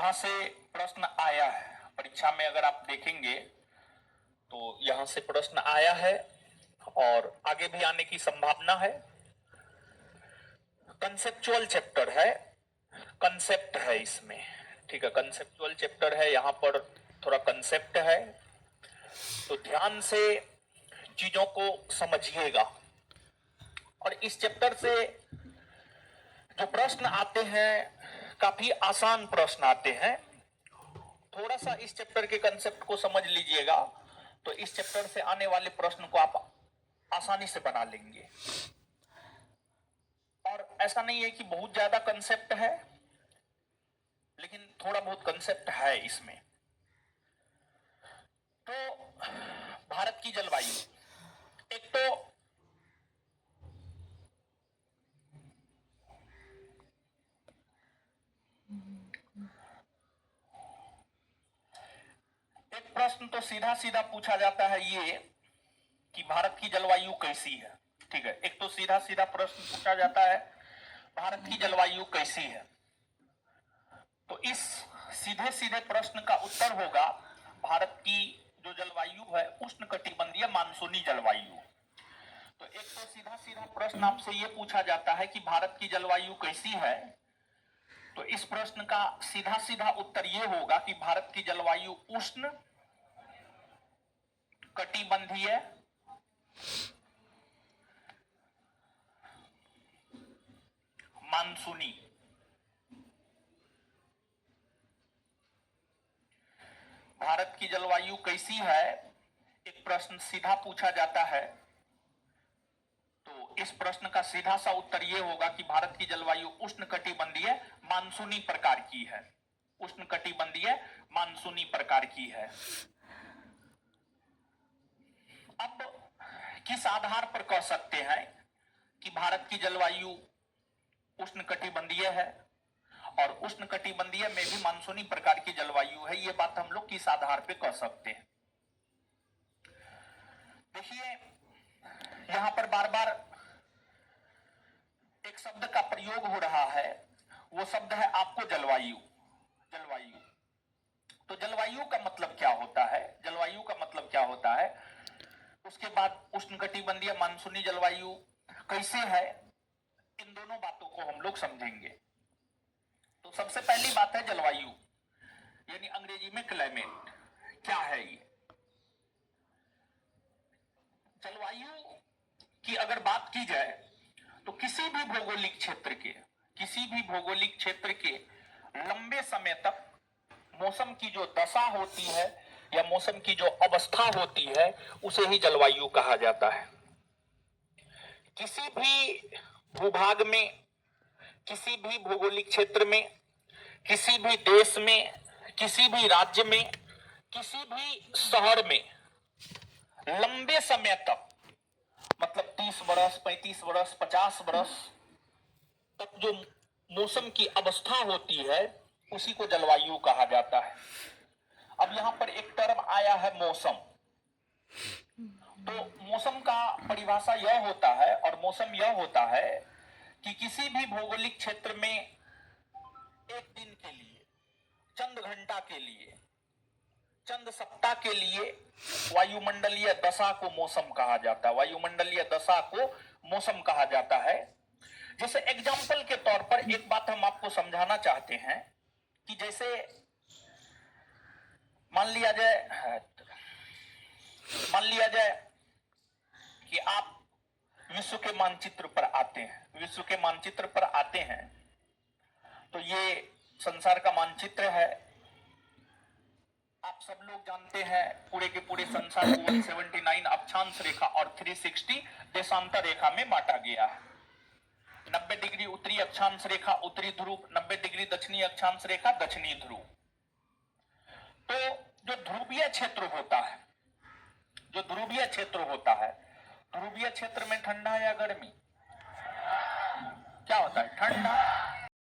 यहां से प्रश्न आया है परीक्षा में, अगर आप देखेंगे तो यहां से प्रश्न आया है और आगे भी आने की संभावना है। कंसेप्चुअल चैप्टर है, कंसेप्ट है इसमें, ठीक है, कंसेप्चुअल चैप्टर है, यहां पर थोड़ा कंसेप्ट है, तो ध्यान से चीजों को समझिएगा। और इस चैप्टर से जो प्रश्न आते हैं काफी आसान प्रश्न आते हैं। थोड़ा सा इस चैप्टर के कंसेप्ट को समझ लीजिएगा तो इस चैप्टर से आने वाले प्रश्न को आप आसानी से बना लेंगे। और ऐसा नहीं है कि बहुत ज्यादा कंसेप्ट है, लेकिन थोड़ा बहुत कंसेप्ट है इसमें। तो भारत की जलवायु, एक तो एक प्रश्न तो सीधा सीधा पूछा जाता है ये कि भारत की जलवायु कैसी है, ठीक है। एक तो सीधा सीधा प्रश्न पूछा जाता है भारत की जलवायु कैसी है, तो इस सीधे सीधे प्रश्न का उत्तर होगा भारत की जो जलवायु है उष्णकटिबंधीय मानसूनी जलवायु। तो एक तो सीधा सीधा प्रश्न आपसे ये पूछा जाता है कि भारत की जलवायु कैसी है, तो इस प्रश्न का सीधा सीधा उत्तर ये होगा कि भारत की जलवायु उष्ण कटिबंधीय मानसूनी। भारत की जलवायु कैसी है एक प्रश्न सीधा पूछा जाता है, तो इस प्रश्न का सीधा सा उत्तर यह होगा कि भारत की जलवायु उष्णकटिबंधीय मानसूनी प्रकार की है, उष्णकटिबंधीय मानसूनी प्रकार की है। अब किस आधार पर कह सकते हैं कि भारत की जलवायु उष्णकटिबंधीय है और उष्णकटिबंधीय में भी मानसूनी प्रकार की जलवायु है, ये बात हम लोग किस आधार पे कह सकते हैं? देखिए यहां पर बार बार एक शब्द का प्रयोग हो रहा है, वो शब्द है आपको जलवायु। जलवायु, तो जलवायु का मतलब क्या होता है, जलवायु का मतलब क्या होता है, उसके बाद उष्णकटिबंधीय मानसूनी जलवायु कैसे है, इन दोनों बातों को हम लोग समझेंगे। तो सबसे पहली बात है जलवायु, यानी अंग्रेजी में क्लाइमेट। क्या है ये? जलवायु की अगर बात की जाए तो किसी भी भौगोलिक क्षेत्र के लंबे समय तक मौसम की जो दशा होती है या मौसम की जो अवस्था होती है उसे ही जलवायु कहा जाता है। किसी भी भूभाग में, किसी भी भौगोलिक क्षेत्र में, किसी भी देश में, किसी भी राज्य में, किसी भी शहर में लंबे समय तक, मतलब 30 वर्ष, 35 वर्ष, 50 वर्ष तक जो मौसम की अवस्था होती है उसी को जलवायु कहा जाता है। अब यहां पर एक टर्म आया है मौसम, तो मौसम का परिभाषा यह होता है और मौसम यह होता है कि किसी भी भौगोलिक क्षेत्र में एक दिन के लिए, चंद घंटा के लिए, चंद सप्ताह के लिए वायुमंडलीय दशा को मौसम कहा जाता है, वायुमंडलीय दशा को मौसम कहा जाता है। जैसे एग्जाम्पल के तौर पर एक बात हम आपको समझाना चाहते हैं कि जैसे मान लिया जाए कि आप विश्व के मानचित्र पर आते हैं, विश्व के मानचित्र पर आते हैं तो ये संसार का मानचित्र है। आप सब लोग जानते हैं पूरे के पूरे संसार को 179 अक्षांश रेखा और 360 देशांतर रेखा में बांटा गया है। 90 डिग्री उत्तरी अक्षांश रेखा उत्तरी ध्रुव, 90 डिग्री दक्षिणी अक्षांश रेखा दक्षिणी ध्रुव। तो जो ध्रुवीय क्षेत्र होता है, जो ध्रुवीय क्षेत्र होता है, ध्रुवीय क्षेत्र में ठंडा या गर्मी क्या होता है? ठंडा।